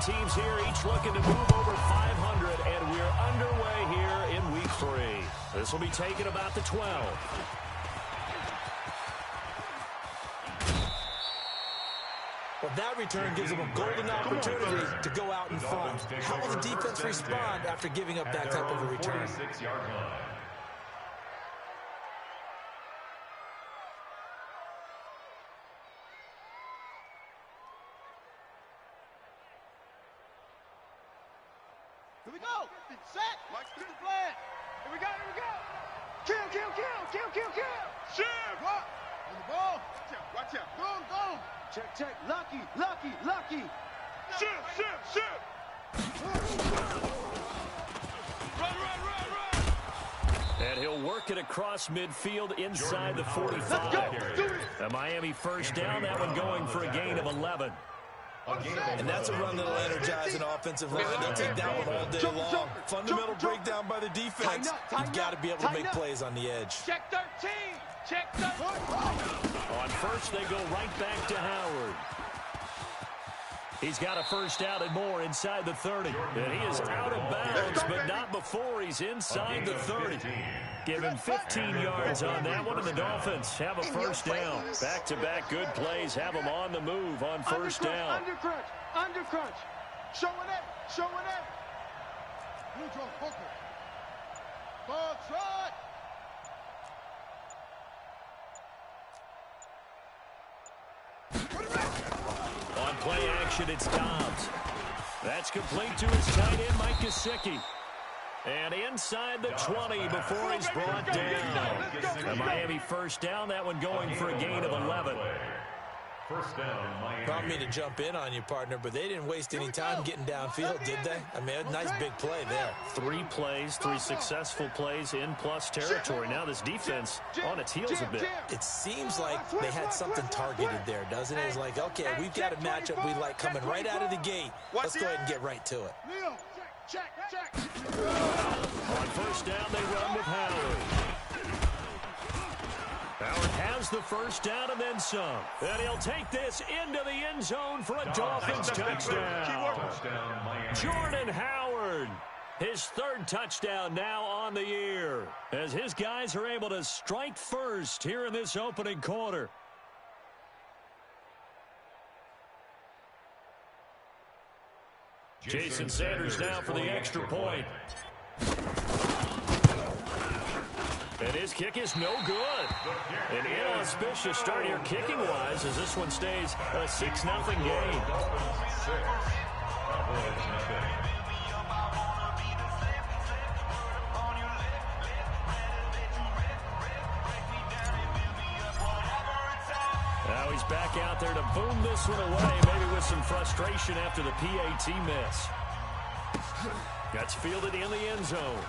teams here, each looking to move over 500, and we're underway here in week 3. This will be taken about the 12. Well, that return gives them a golden opportunity to go out in front. How will the defense respond after giving up that type of a return? 46-yard line. Here we go. Set. Watch the plan. Here we go. Here we go. Kill, kill, kill, kill, kill, kill. Shit. What? On the ball. Watch out. Go, go. Check, check. Lucky, lucky, lucky. Shit, shit, shit. Run, run, run, run. And he'll work it across midfield inside the 45. A Miami first down, that one going for a gain of 11. And that's a run that'll energize an offensive line. They'll take that one all day long. Fundamental breakdown by the defense. You've got to be able to make plays on the edge. Check 13. Check 13. On first, they go right back to Howard. He's got a first down and more inside the 30. And he is out of bounds, but not before he's inside the 30. Give him 15 yards on that one, and the Dolphins have a first down. Back-to-back good plays have them on the move on first down. Undercrunch, undercrunch. Showing it, showing it. Neutral, focus. Ball trot. On play action, it's Dobbs. That's complete to his tight end, Mike Gesicki. And inside the 20 before he's brought down. A Miami first down, that one going for a gain of 11. First down, Miami. Not me to jump in on you, partner, but they didn't waste any time getting downfield, did they? I mean, a nice big play there. 3 plays, 3 successful plays in plus territory. Now this defense on its heels a bit. It seems like they had something targeted there, doesn't it? It's like, okay, we've got a matchup we like coming right out of the gate. Let's go ahead and get right to it. Check, check. On first down, they run with Howard. Howard has the first down and then some. And he'll take this into the end zone for a Dolphins touchdown. Jordan Howard, his 3rd touchdown now on the year, as his guys are able to strike first here in this opening quarter. Jason Sanders now for the extra point. And his kick is no good. An inauspicious start here kicking-wise as this one stays a 6-0 game. Now he's back out there to boom this one away, maybe with some frustration after the PAT miss. That's fielded in the end zone.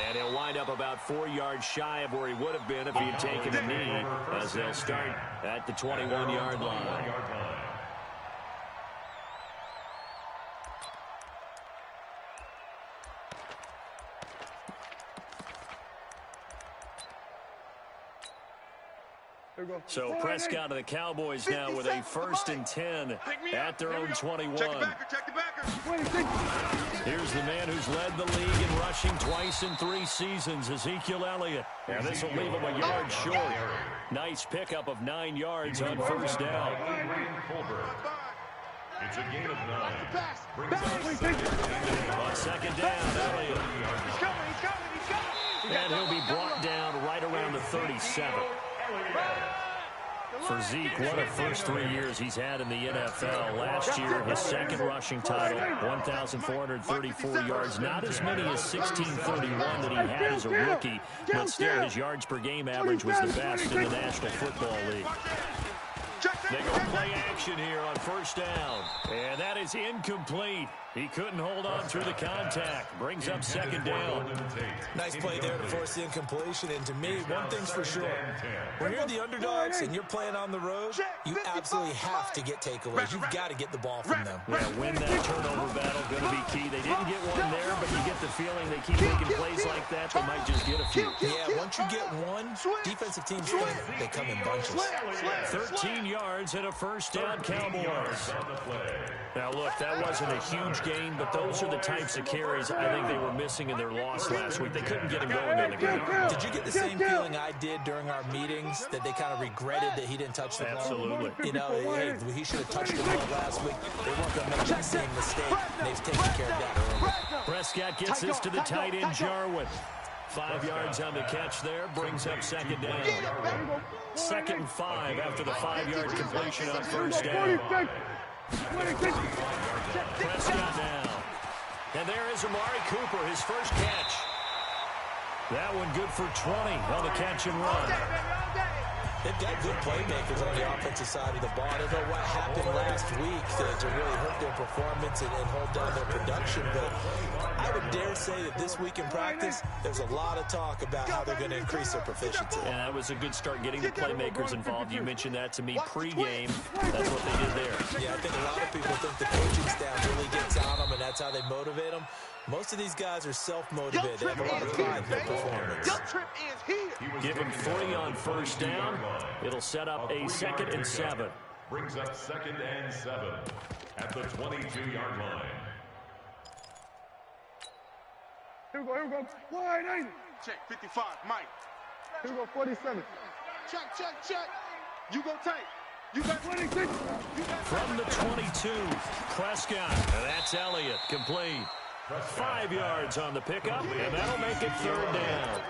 And he'll wind up about 4 yards shy of where he would have been if he had taken a knee, as they'll start at the 21-yard line. So Prescott and the Cowboys now with a 1st and 10 at their own 21. Here's the man who's led the league in rushing twice in 3 seasons, Ezekiel Elliott. And this will leave him a yard short. Nice pickup of 9 yards on first down. It's a gain of 9. On second down, Elliott. And he'll be brought down right around the 37. For Zeke, what a first 3 years he's had in the NFL. Last year, his 2nd rushing title, 1,434 yards. Not as many as 1,631 that he had as a rookie, but still his yards per game average was the best in the National Football League. They go play action here on first down. And that is incomplete. He couldn't hold on through the contact. Brings up second down. Nice play there to force the incompletion. And to me, one thing's for sure. When you're the underdogs and you're playing on the road, you absolutely have to get takeaways. You've got to get the ball from them. Yeah, win that turnover battle. Going to be key. They didn't get one there, but you get the feeling they keep making plays like that. They might just get a few. Yeah, once you get one, defensive teams think they come in bunches. 13 yards and a first down touchdown, Cowboys. Now, look, that wasn't a huge gain, but those are the types of carries I think they were missing in their loss last week. They couldn't get him going on the ground. Did you get the same feeling I did during our meetings, that they kind of regretted that he didn't touch the ball? Absolutely. You know, hey, he should have touched the ball last week. They weren't going to make that same mistake, and they've taken care of that early. Prescott gets this to the tight end, Jarwin. 5 yards on the catch there, brings up second down. 2nd and 5 after the 5-yard completion on first down. Prescott now. And there is Amari Cooper, his first catch. That one good for 20 on the catch and run. They've got good playmakers on the offensive side of the ball. I don't know what happened last week to really hurt their performance and hold down their production, but I would dare say that this week in practice, there's a lot of talk about how they're going to increase their proficiency. And that was a good start getting the playmakers involved. You mentioned that to me pregame. That's what they did there. Yeah, I think a lot of people think the coaching staff really gets on them, and that's how they motivate them. Most of these guys are self-motivated. They have a lot of pride in their performance. Give him 3 on first down. It'll set up a 2nd and 7. Brings up 2nd and 7 at the 22-yard line. Here we go. Wide angle. Check, 55, Mike. Here we go, 47. Check. You go tight. You got 26. From the 22, Prescott. And that's Elliott, complete. 5 yards on the pickup, and that'll make it 3rd down.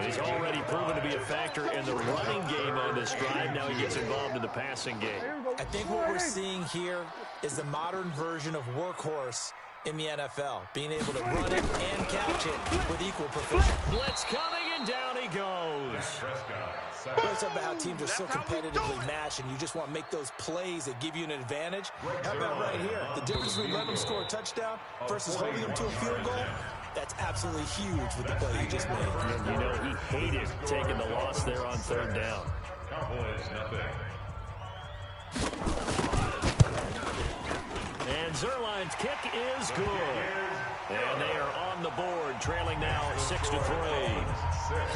He's already proven to be a factor in the running game on this drive. Now he gets involved in the passing game. I think what we're seeing here is the modern version of workhorse in the NFL, being able to run it and catch it with equal proficiency. Blitz coming, and down he goes. It's about how teams are so competitively matched, and you just want to make those plays that give you an advantage. How about right here? The difference between letting them score a touchdown versus holding them to a field goal, that's absolutely huge with the play he just made. And you know he hated taking the loss there on 3rd down. Cowboys, nothing. And Zerline's kick is good. And they are on the board, trailing now 6-3.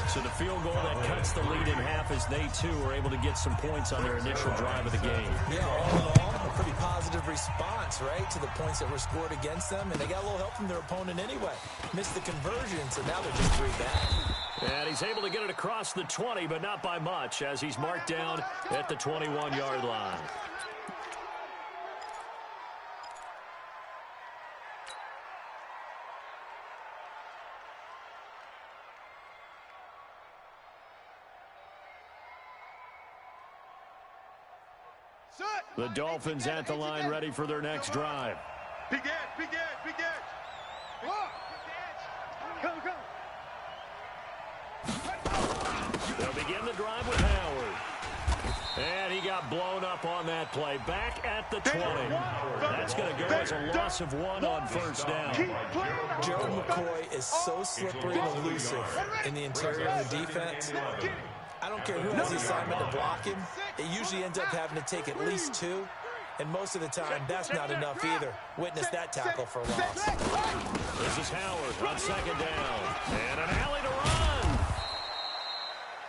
So the field goal that cuts the lead in half as they, too, are able to get some points on their initial drive of the game. Yeah, all in all, a pretty positive response, right, to the points that were scored against them. And they got a little help from their opponent anyway. Missed the conversion, so now they're just 3 back. And he's able to get it across the 20, but not by much, as he's marked down at the 21-yard line. The Dolphins at the line, ready for their next drive. Big edge. Go. They'll begin the drive with Howard. And he got blown up on that play. Back at the 20. That's going to go as a loss of 1 on first down. Gerald McCoy is so slippery and elusive in the interior of the defense. I don't care who has the assignment to block him. It usually ends up having to take at least 2. And most of the time, that's not enough either. Witness that tackle for a loss. This is Howard on 2nd down. And an alley to run.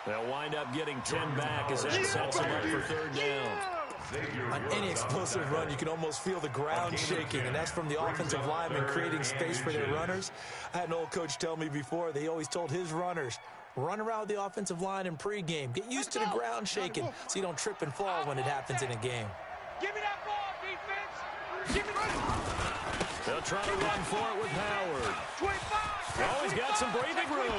They'll wind up getting 10 back as that sets them up for 3rd down. On any explosive run, you can almost feel the ground shaking, and that's from the offensive linemen creating space for their runners. I had an old coach tell me before, they always told his runners, run around the offensive line in pregame. Get used to the ground shaking so you don't trip and fall when it happens in a game. Give me that ball, defense. Give me that. They'll try to run for it with Howard. 25. Oh, he's got some breathing room.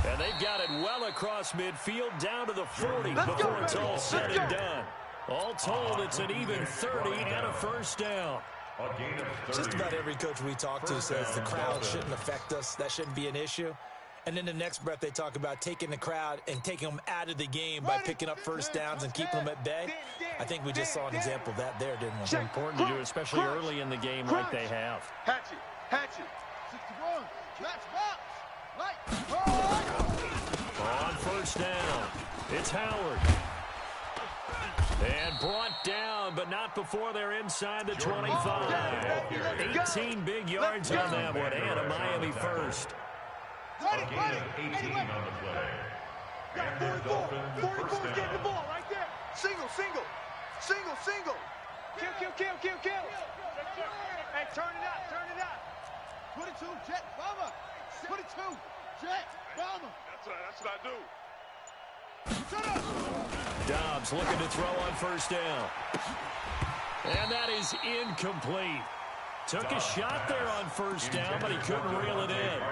And they've got it well across midfield down to the 40 before it's all said and done. All told, it's an even 30 and a first down. Just about every coach we talk to says the crowd shouldn't affect us. That shouldn't be an issue. And in the next breath, they talk about taking the crowd and taking them out of the game by picking up first downs and keeping them at bay. I think we just saw an example of that there, didn't we? It's important to do, especially early in the game like they have. Hatchet. 61. Let's box. On first down, it's Howard. And brought down, but not before they're inside the 25. 18 big yards on that one, and a Miami first. A gain of 18 on the play. And the Dolphins first down. Get the ball right there. Single. Single, single. Kill, kill, kill, kill, kill. Hey, turn it up, turn it up. Put it to Jet, bomber. Put it to Jet, bomber. That's what I do. Shut up. Dobbs looking to throw on first down. And that is incomplete. Took a shot there on first down, but he couldn't reel it in.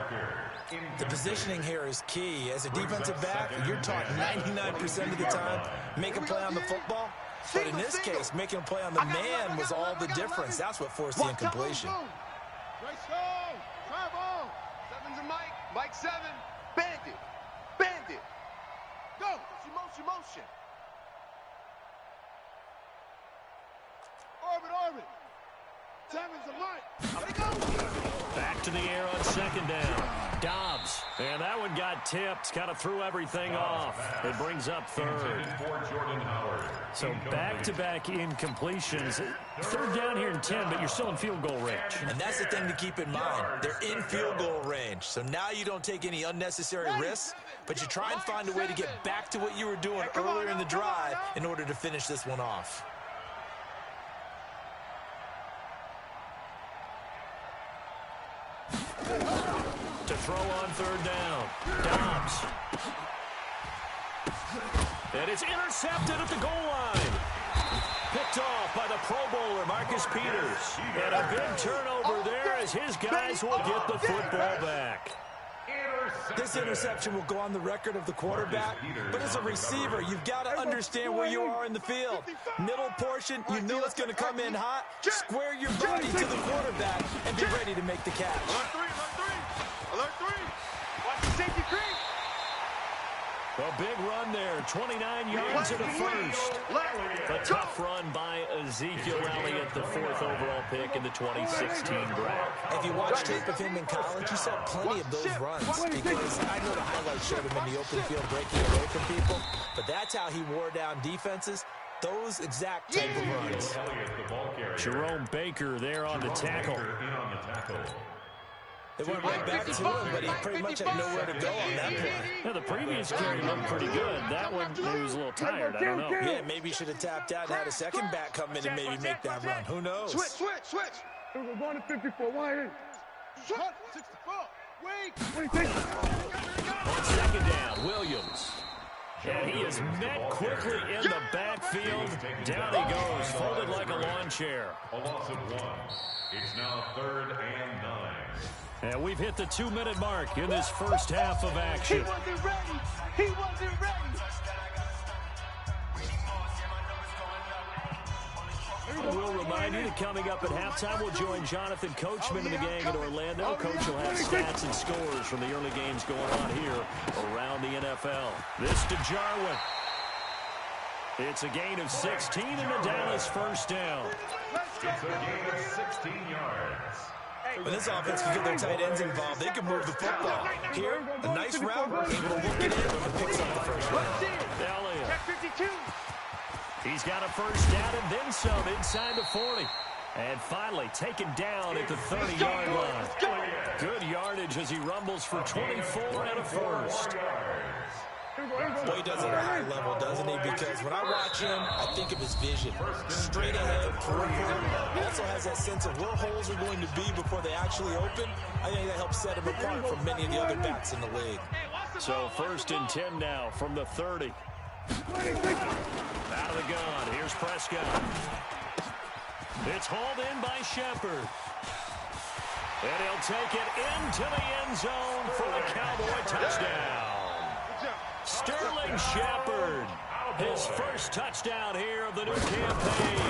The positioning here is key. As a defensive back, you're taught 99% of the time, make a play on the football. But in this case, making a play on the man was all the difference. That's what forced the incompletion. Right side. Travel. Seven's a Mike. Mike 7. Bandit. Bandit. Go. Motion, motion. Orbit, orbit. Seven's a Mike. Let it go. Back to the air on second down. Dobbs. And that one got tipped. Kind of threw everything off. It brings up third. So back-to-back incompletions. Third down here in 10, but you're still in field goal range. And that's the thing to keep in mind. They're in field goal range. So now you don't take any unnecessary risks, but you try and find a way to get back to what you were doing earlier in the drive in order to finish this one off. To throw on third down. Dobbs. And it's intercepted at the goal line. Picked off by the Pro Bowler, Marcus Peters. And a big turnover there as his guys will get the football back. This interception will go on the record of the quarterback, but as a receiver, you've got to understand where you are in the field. Middle portion, you know it's going to come in hot. Square your body to the quarterback and be ready to make the catch. Alert 3, alert 3. Alert 3. Watch the safety creep. A big run there, 29 yards in the first. A tough run by Ezekiel Elliott, the 4th overall pick in the 2016 draft. If you watch tape of him in college, you saw plenty of those runs because I know the highlights showed him in the open field breaking away from people, but that's how he wore down defenses, those exact type of runs. Jerome Baker there on the tackle. They went right back to him, but he pretty much had nowhere to go on that play. Yeah, the previous carry looked pretty good. That one, he was a little tired. I don't know. Yeah, maybe he should have tapped out and had a second back come in and maybe make that run. Who knows? Switch, switch, switch. We're going to 54. Why? 64. Wait. On second down, Williams. And he is met quickly in the backfield. Down he goes, folded like a lawn chair. A loss of 1. It's now 3rd and 9. And we've hit the 2-minute mark in this first half of action. He wasn't ready. He wasn't ready. We'll remind you that coming up at halftime, we'll join Jonathan Coachman and the gang in Orlando. Coach will have stats and scores from the early games going on here around the NFL. This to Jarwin. It's a gain of 16 and a Dallas first down. It's a gain of 16 yards. When this offense can get their tight ends involved, they can move the football. Here, a nice route, able to look it in and picks up the first down. Elliott. Check 52. He's got a first down and then some inside the 40. And finally taken down at the 30-yard line. Good yardage as he rumbles for 24 and a first. Boy, he does it at a high level, doesn't he? Because when I watch him, I think of his vision. Straight ahead, peripheral. Also has that sense of where holes are going to be before they actually open. I think that helps set him apart from many of the other backs in the league. So 1st and 10 now from the 30. Out of the gun. Here's Prescott. It's hauled in by Shepard. And he'll take it into the end zone for the Cowboy touchdown. Sterling Shepard, his first touchdown here of the new campaign.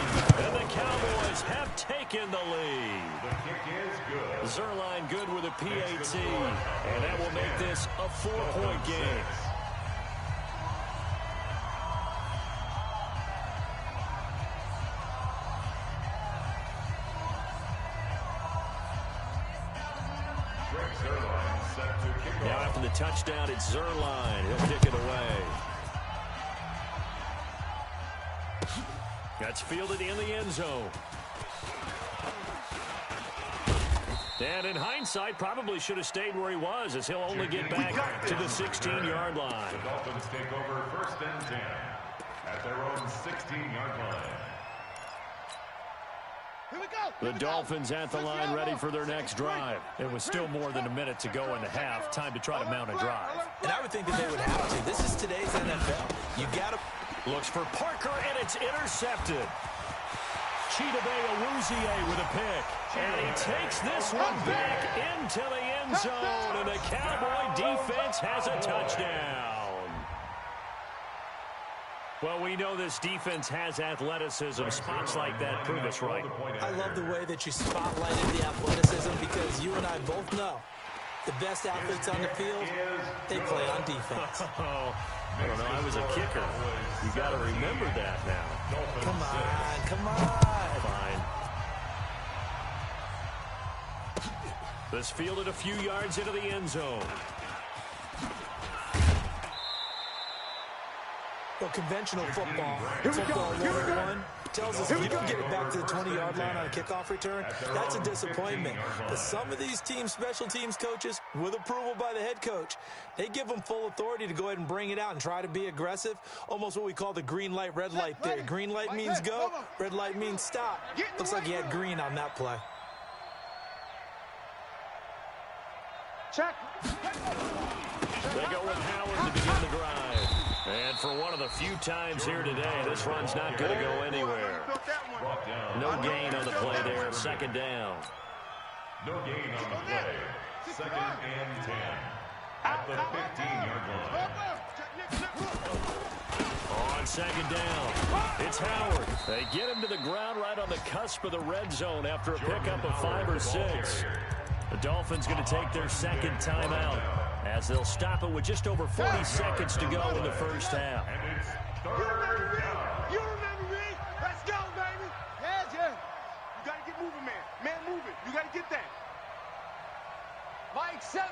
And the Cowboys have taken the lead. The kick is good. Zerline good with a PAT. And that will make this a 4-point game. Now after the touchdown, it's Zerline. He'll kick it away. That's fielded in the end zone. And in hindsight, probably should have stayed where he was, as he'll only get back to the 16-yard line. The Dolphins take over 1st and 10 at their own 16-yard line. The Dolphins at the line ready for their next drive. It was still more than a minute to go in the half. Time to try to mount a drive. And I would think that they would have to. This is today's NFL. You got to... Looks for Parker, and it's intercepted. Chidobe Awuzie with a pick. And he takes this one back into the end zone. And the Cowboy defense has a touchdown. Well, we know this defense has athleticism. Spots like that prove us right. I love the way that you spotlighted the athleticism because you and I both know the best athletes on the field, they play on defense. I don't know. I was a kicker. You got to remember that now. Come on, come on. Fine. This fielded a few yards into the end zone. Well, conventional football 101 tells us if you don't get it back to the 20-yard line on a kickoff return, that's a disappointment. But some of these teams, special teams coaches, with approval by the head coach, they give them full authority to go ahead and bring it out and try to be aggressive, almost what we call the green light, red light theory. Green light means go, red light means stop. Looks like he had green on that play. Check. They go with Howard to begin the drive. And for one of the few times here today, this run's not going to go anywhere. No gain on the play there. Second down. No gain on the play. Second and 10. At the 15-yard line. On second down, it's Howard. They get him to the ground right on the cusp of the red zone after a pickup of 5 or 6. The Dolphins going to take their second timeout as they'll stop it with just over 40 seconds to go in the first half. And it's third down. You remember me? Let's go, baby. Yeah. You got to get moving, man. Man, moving. You got to get that. Mike 7.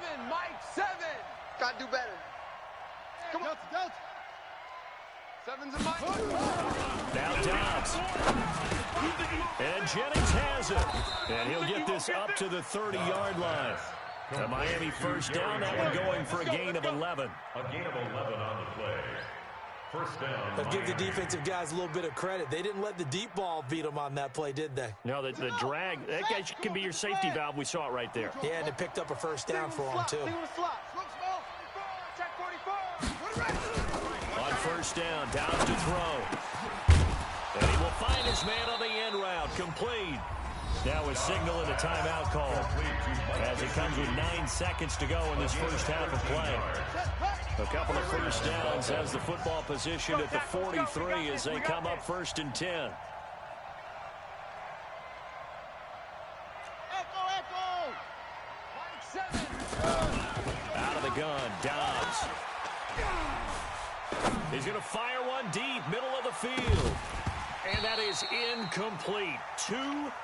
Got to do better. Come on. Delta. 7's a Mike. Now Dobbs. And Jennings has it. And he'll get this up to the 30-yard line. The Miami first down, that one going for a gain of 11. A gain of 11 on the play. First down. But give the defensive guys a little bit of credit. They didn't let the deep ball beat them on that play, did they? No, the drag, that guy can be your safety valve. We saw it right there. Yeah, and they picked up a first down for them, too. On first down, Dobbs to throw. And he will find his man on the end route. Complete. Now a signal and a timeout call as it comes with 9 seconds to go in this first half of play. A couple of first downs has the football position at the 43 as they come up first and 10. Out of the gun, Dobbs. He's going to fire one deep, middle of the field. And that is incomplete. 2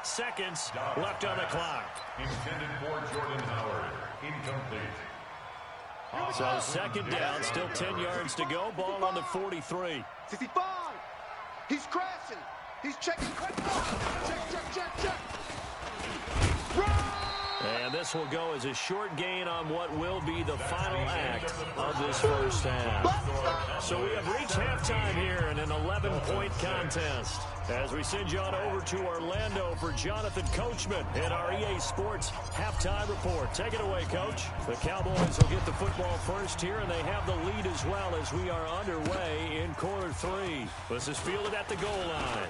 seconds left on the clock. Intended for Jordan Howard. Incomplete. So second down, still 10 yards to go. Ball on the 43. 65. He's crashing. He's checking. Check. And this will go as a short gain on what will be the final act of this first half. So we have reached halftime here in an 11-point contest. As we send you on over to Orlando for Jonathan Coachman in our EA Sports Halftime Report. Take it away, Coach. The Cowboys will get the football first here, and they have the lead as well as we are underway in quarter 3. This is fielded at the goal line.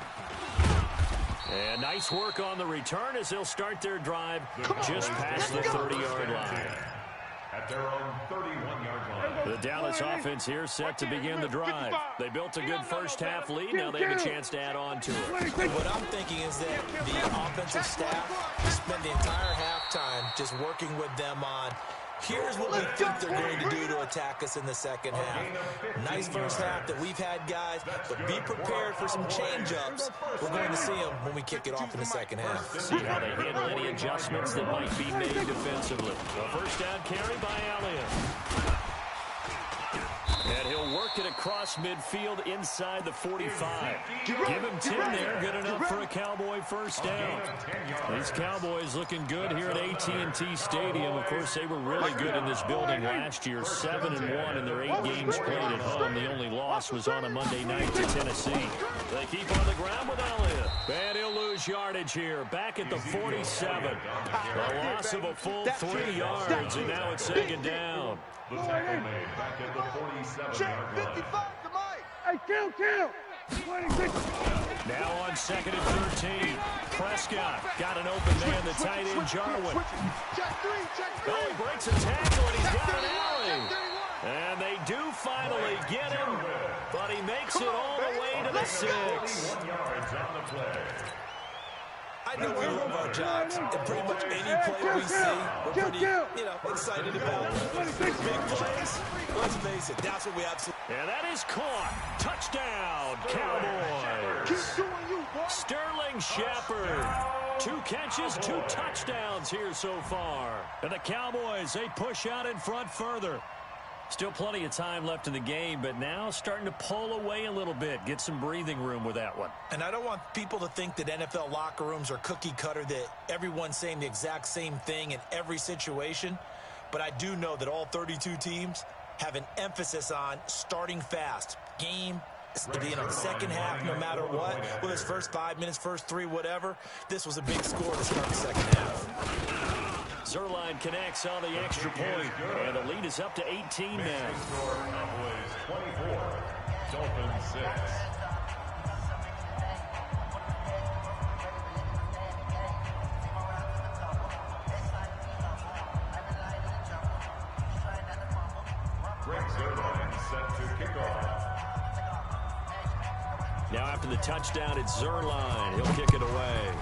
And nice work on the return as they'll start their drive just past the 30-yard line. At their own 31-yard line. The Dallas offense here set to begin the drive. They built a good first half lead. Now they have a chance to add on to it. What I'm thinking is that the offensive staff spent the entire halftime just working with them on here's what we think they're going to do to attack us in the second half. Nice first half that we've had, guys, but be prepared for some change-ups. We're going to see them when we kick it off in the second half. See how they handle any adjustments that might be made defensively. A first down carry by Elliott. And he'll work it across midfield inside the 45. Give him 10 there, good enough for a Cowboy first down. These Cowboys looking good here at AT&T Stadium. Of course, they were really good in this building last year, 7-1 in their 8 games played at home. The only loss was on a Monday night to Tennessee. They keep on the ground with Elliott. And he'll lose lose yardage here. Back at the 47. A loss of a full 3 yards, and now it's second down. The tackle made back at the 47-yard line. Hey, kill. Now on 2nd and 13. Prescott got an open man, the tight end, Jarwin. Oh, he breaks a tackle, and he's got an alley. And they do finally get him, but he makes it all the way to the 6. 41 yards on the play. I know we love our jobs, and pretty much any play we see, we're pretty, excited about. Big plays, let's face it, that's what we absolutely... And that is caught. Touchdown, Cowboys. Sterling Shepard. 2 catches, 2 touchdowns here so far. And the Cowboys, they push out in front further. Still plenty of time left in the game, but now starting to pull away a little bit. Get some breathing room with that one. And I don't want people to think that NFL locker rooms are cookie cutter, that everyone's saying the exact same thing in every situation. But I do know that all 32 teams have an emphasis on starting fast. Game, second half, no matter what. Whether it's first 5 minutes, first 3, whatever. This was a big score to start the second half. Zerline connects on the extra point, and the lead is up to 18 now. Cowboys 24, Dolphins 6. Greg Zerline set to kick off. Now after the touchdown, it's Zerline. He'll kick it away.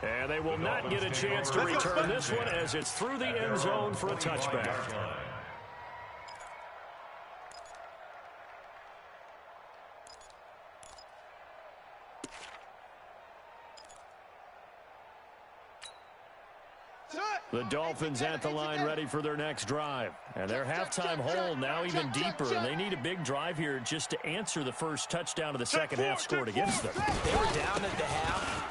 And they will not get a chance to return this one as it's through the end zone for a touchback. The Dolphins at the line ready for their next drive. And their halftime hole now even deeper. And they need a big drive here just to answer the first touchdown of the second half scored against them. They were down at the half.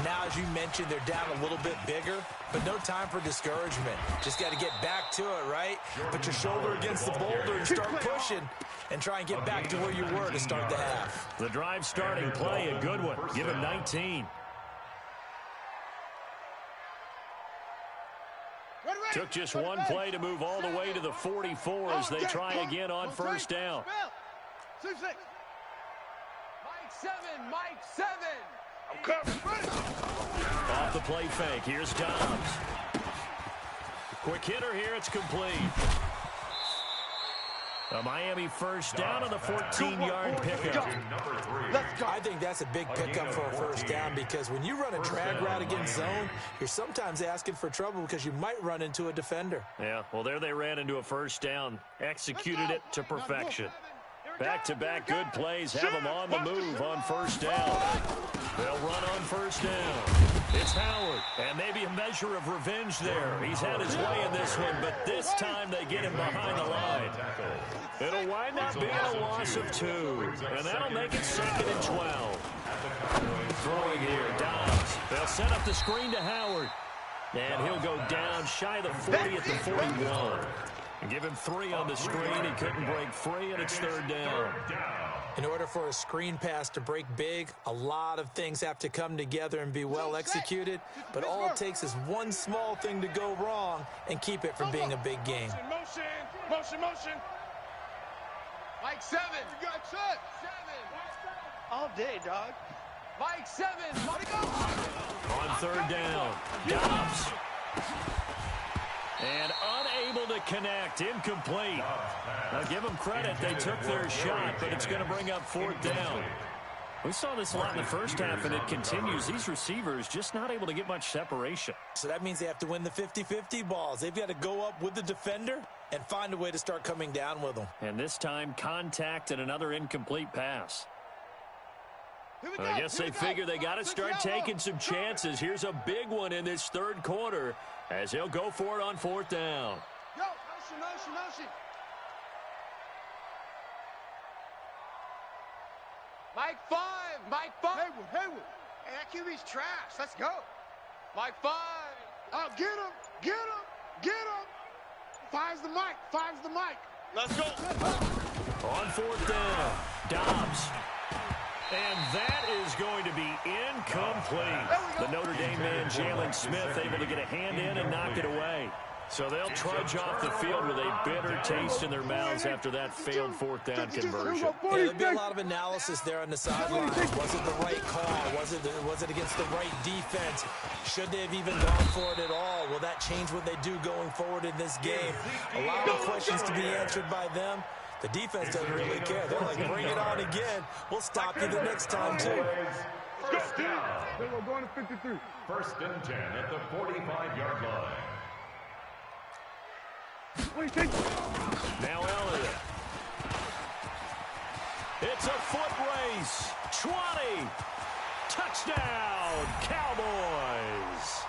Now, as you mentioned, they're down a little bit bigger, but no time for discouragement. Just got to get back to it, right? Put your shoulder against the boulder and start pushing and try and get back to where you were to start the half. The drive starting play, a good one. Give him 19. Took just one play to move all the way to the 44 as they try again on first down. Mike 7. I'm coming. Off the play fake. Here's Dobbs. Quick hitter here. It's complete. A Miami first down on the 14-yard pickup. I think that's a big pickup for a first down because when you run a drag route against zone, you're sometimes asking for trouble because you might run into a defender. Yeah, well, there they ran into a first down. Executed it to perfection. Back-to-back good plays have them on the move on first down. They'll run on first down. It's Howard, and maybe a measure of revenge there. He's had his way in this one, but this time they get him behind the line. It'll wind up being a loss of 2, and that'll make it 2nd and 12. Throwing here, Dobbs. They'll set up the screen to Howard, and he'll go down shy of the 40 at the 41. And give him 3 on the screen. He couldn't break free, and it's 3rd down. In order for a screen pass to break big, a lot of things have to come together and be well executed. But all it takes is one small thing to go wrong and keep it from being a big game. Motion. Mike 7. You got 7. All day, dog. Mike 7. On 3rd down, Dobbs. And unable to connect, incomplete. Now give them credit, they took their shot, but it's going to bring up 4th down. We saw this a lot in the first half, and it continues. These receivers just not able to get much separation. So that means they have to win the 50-50 balls. They've got to go up with the defender and find a way to start coming down with them. And this time, contact and another incomplete pass. I guess they figure they got to start taking some chances. Here's a big one in this 3rd quarter as he'll go for it on 4th down. Motion. Mike 5. Haywood. Hey, that QB's trash. Let's go. Mike 5. Oh, get him. Finds the mic. Let's go. On 4th down, Dobbs. And that is going to be incomplete. The Notre Dame man, Jalen Smith, able to get a hand in and knock it away. So they'll trudge off the field with a bitter taste in their mouths after that failed fourth down conversion. Yeah, there'll be a lot of analysis there on the sidelines. Was it the right call? Was it against the right defense? Should they have even gone for it at all? Will that change what they do going forward in this game? A lot of questions to be answered by them. The defense doesn't really care. They're like, bring it on again. We'll stop you the next time, too. First down. We're going to 53. First and 10 at the 45-yard line. Now Elliott. It's a foot race. 20. Touchdown, Cowboys.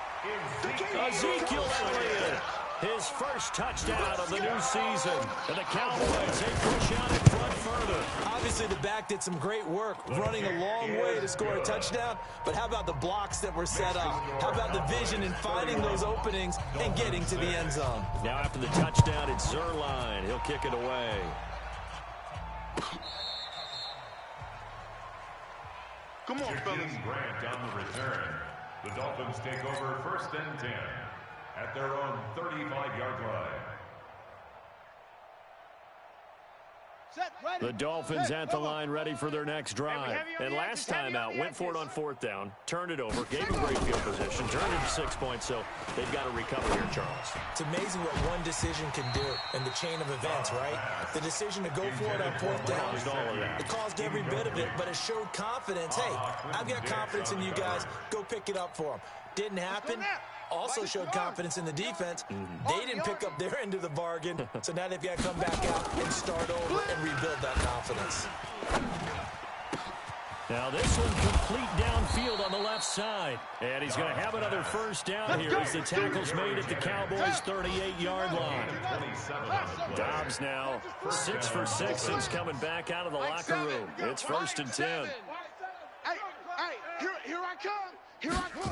Ezekiel Elliott. His first touchdown of the new season. And the Cowboys, they push out in front further. Obviously, the back did some great work running a long way to score a touchdown. But how about the blocks that were set up? How about the vision and finding those openings and getting to the end zone? Now after the touchdown, it's Zerline. He'll kick it away. Come on, fellas. Grant on the return. The Dolphins take over first and 10 at their own 35-yard line. The Dolphins at the line ready for their next drive. And last time out, went for it on fourth down, turned it over, gave them great field position, turned it to 6 points, so they've got to recover here, Charles. It's amazing what one decision can do in the chain of events, right? The decision to go for it on fourth down, it caused every bit of it, but it showed confidence. Hey, I've got confidence in you guys. Go pick it up for them. Didn't happen. Also showed confidence in the defense. They didn't pick up their end of the bargain, so now they've got to come back out and start over and rebuild that confidence. Now this one complete downfield on the left side. And he's going to have another first down here as the tackle's made at the Cowboys' 38-yard line. Dobbs now 6 for 6 since coming back out of the locker room. It's first and 10. Hey, here I come. Here I come.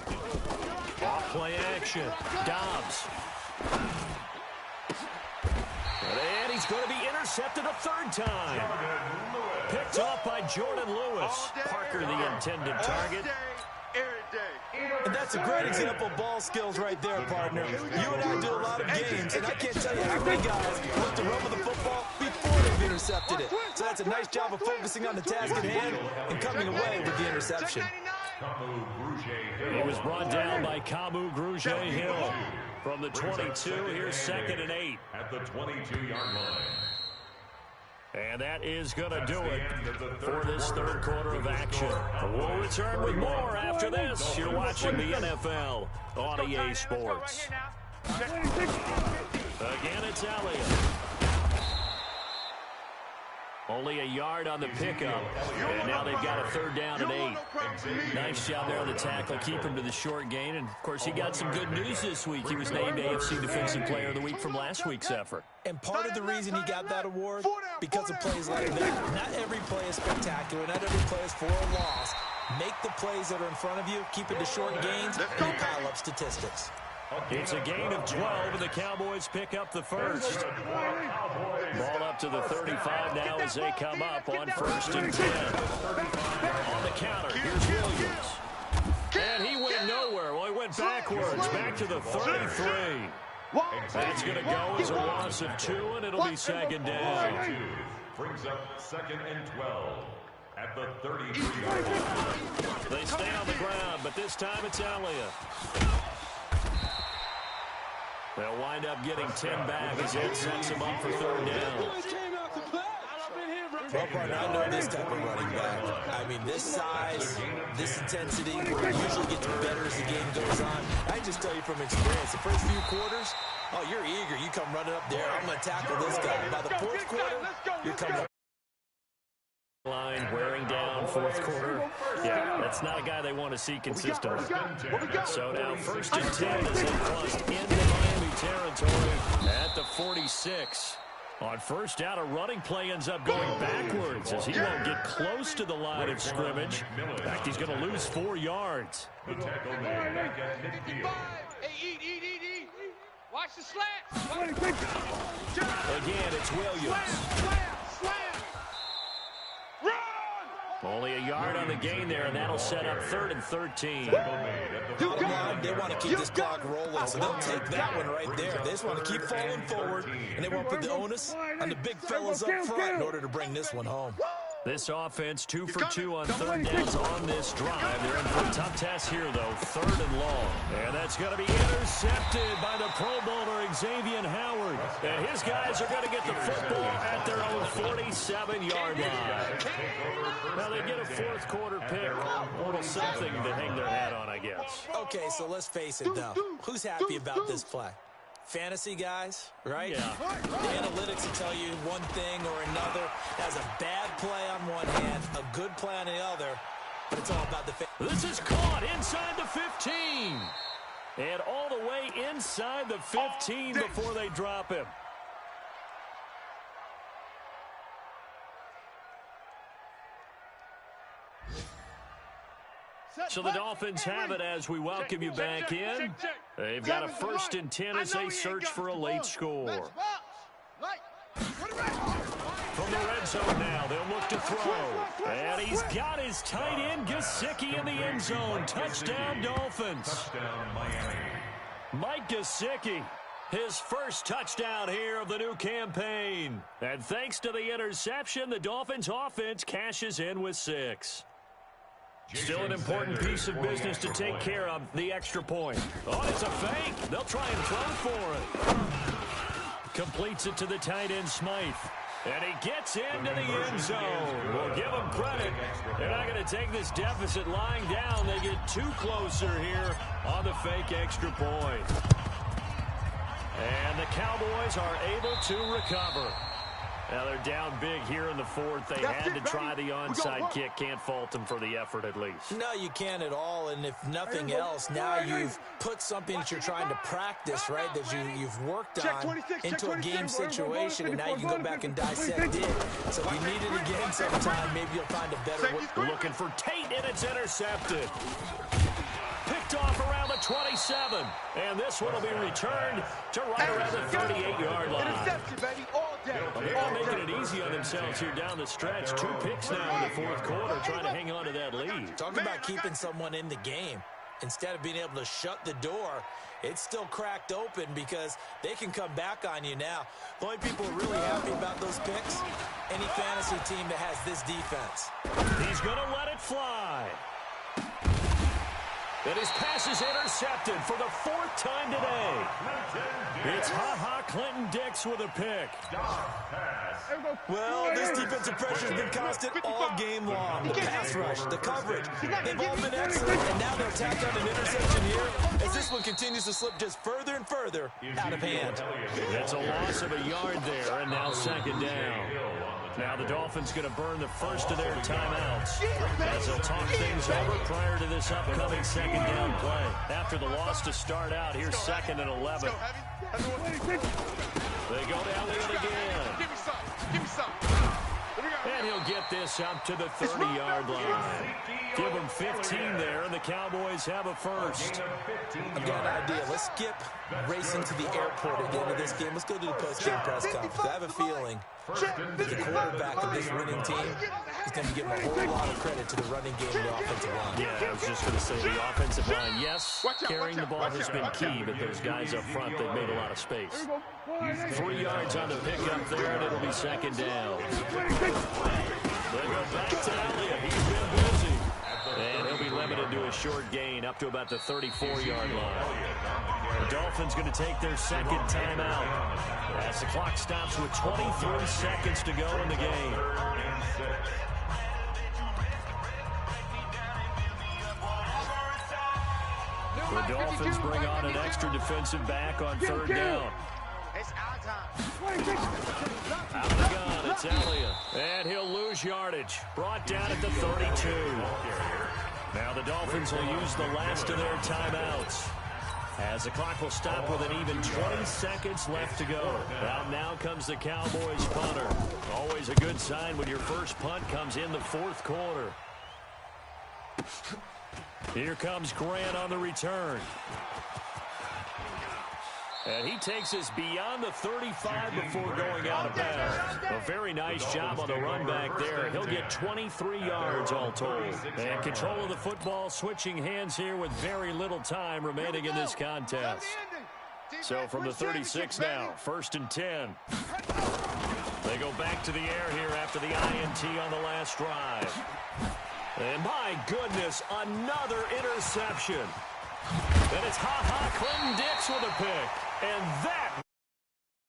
Off play action. Dobbs. And he's going to be intercepted a third time. Picked off by Jordan Lewis. Parker the intended target. And that's a great example of ball skills right there, partner. You and I do a lot of games, and I can't tell you how many guys want to run with the football before they've intercepted it. So that's a nice job of focusing on the task at hand and coming away with the interception. He was brought down by Kamu Grugier-Hill from the 22. Here's 2nd and 8. At the 22-yard line. And that is going to do it for this third quarter of action. We'll return with more after this. You're watching the NFL on EA Sports. Again, it's Elliott. Only a yard on the pickup, and now they've got a third down and 8. Nice job there on the tackle, keep him to the short gain. And, of course, he got some good news this week. He was named AFC Defensive Player of the Week from last week's effort. And part of the reason he got that award, because of plays like that. Not every play is spectacular. Not every play is for a loss. Make the plays that are in front of you, keep it to short gains, and you pile up statistics. It's a gain of 12, and the Cowboys pick up the first. Ball up to the 35 now as they come up on 1st and 10. On the counter, here's Williams. And he went nowhere. Well, he went backwards, back to the 33. That's going to go as a loss of 2, and it'll be 2nd down. Brings up 2nd and 12 at the 33-yard line. They stay on the ground, but this time it's Elliott. They'll wind up getting 10 back as it sets him up for 3rd down. Well, partner, I know this type of running back. I mean, this size, this intensity, it usually gets better as the game goes on. I just tell you from experience, the first few quarters, oh, you're eager. You come running up there. I'm going to tackle this guy. By the 4th quarter, you're coming up. Line wearing down 4th quarter. Yeah, that's not a guy they want to see consistently. So now 1st and 10 as they crossed into Miami territory at the 46. On 1st down, a running play ends up going backwards as he won't get close to the line of scrimmage. In fact, he's going to lose 4 yards. The tackle made back at midfield. Hey, eat. Watch the slant. Again, it's Williams. Slam. Run! Only a yard on the gain there, and that'll set up 3rd and 13. Bottom line, they want to keep this clock rolling, so they'll take that one right there. They just want to keep falling forward, and they want to put the onus on the big fellas up front in order to bring this one home. This offense 2 for 2 on 3rd downs on this drive. They're in for a tough test here, though, 3rd and long. And that's going to be intercepted by the Pro Bowler, Xavier Howard. And his guys are going to get the football at their own 47-yard line. Now, they get a 4th quarter pick. A little something to hang their hat on, I guess. Okay, so let's face it, though. Who's happy about this play? Fantasy guys, right? Yeah. The analytics will tell you one thing or another. That's a bad play on one hand, a good play on the other, but it's all about the... This is caught inside the 15. And all the way inside the 15 before they drop him. So the Dolphins have it as we welcome you back in. They've got a 1st and 10 as they search for a late score. From the red zone now, they'll look to throw. And he's got his tight end, Gesicki, in the end zone. Touchdown, Dolphins. Touchdown, Miami. Mike Gesicki, his first touchdown here of the new campaign. And thanks to the interception, the Dolphins offense cashes in with 6. Still an important piece of business to take care of, the extra point. Oh, it's a fake. They'll try and throw for it. Completes it to the tight end, Smythe. And he gets into the end zone. We'll give him credit. They're not going to take this deficit lying down. They get too closer here on the fake extra point. And the Cowboys are able to recover. Now they're down big here in the 4th. They had to try the onside kick. Can't fault them for the effort at least. No, you can't at all. And if nothing else, now you've put something that you're trying to practice, right, that you've worked on into a game situation, and now you can go back and dissect it. So if you need it again sometime, maybe you'll find a better way. Looking for Tate, and it's intercepted. Picked off around the 27. And this one will be returned to right around the 38-yard line. Interception, baby, all day. They're making it easy on themselves here down the stretch. 2 picks now in the 4th quarter, trying to hang on to that lead. Talk about keeping someone in the game. Instead of being able to shut the door, it's still cracked open because they can come back on you now. The only people really happy about those picks, any fantasy team that has this defense. He's going to let it fly. And his pass is intercepted for the 4th time today. It's Ha-Ha Clinton Dix with a pick. Well, this defensive pressure has been constant all game long. The pass rush, the coverage, they've all been excellent, and now they're tacked on an interception here as this one continues to slip just further and further out of hand. That's a loss of a yard there, and now 2nd down. Now the Dolphins going to burn the first of their timeouts as they'll talk things over prior to this upcoming 2nd down play. After the loss to start out, here's 2nd and 11. They go down with it again. Give me some. And he'll get this up to the 30-yard line. Give him 15 there, and the Cowboys have a first. I've got an idea. Let's skip racing to the airport at the end of this game. Let's go to the post-game press conference. I have a feeling that the quarterback of this winning team is going to give a whole lot of credit to the running game and the offensive line. Yeah, I was just going to say the offensive line, yes, carrying the ball has been key, but those guys up front, they've made a lot of space. 3 yards on the pickup there, and it'll be 2nd down. They go back to Elliott. He's been busy. And he'll be limited to a short gain up to about the 34-yard line. The Dolphins going to take their 2nd timeout as the clock stops with 23 seconds to go in the game. The Dolphins bring on an extra defensive back on 3rd down. It's our time. Out of the gun, it's Elliott. And he'll lose yardage. Brought down at the 32. Now the Dolphins will use the last of their timeouts, as the clock will stop with an even 20 seconds left to go. Now comes the Cowboys punter. Always a good sign when your first punt comes in the 4th quarter. Here comes Grant on the return. And he takes us beyond the 35 before going out of bounds. A very nice job on the run back there. He'll get 23 yards all told. And control of the football, switching hands here with very little time remaining in this contest. So from the 36 now, 1st and 10. They go back to the air here after the INT on the last drive. And my goodness, another interception. And it's Clinton Dix with a pick. And that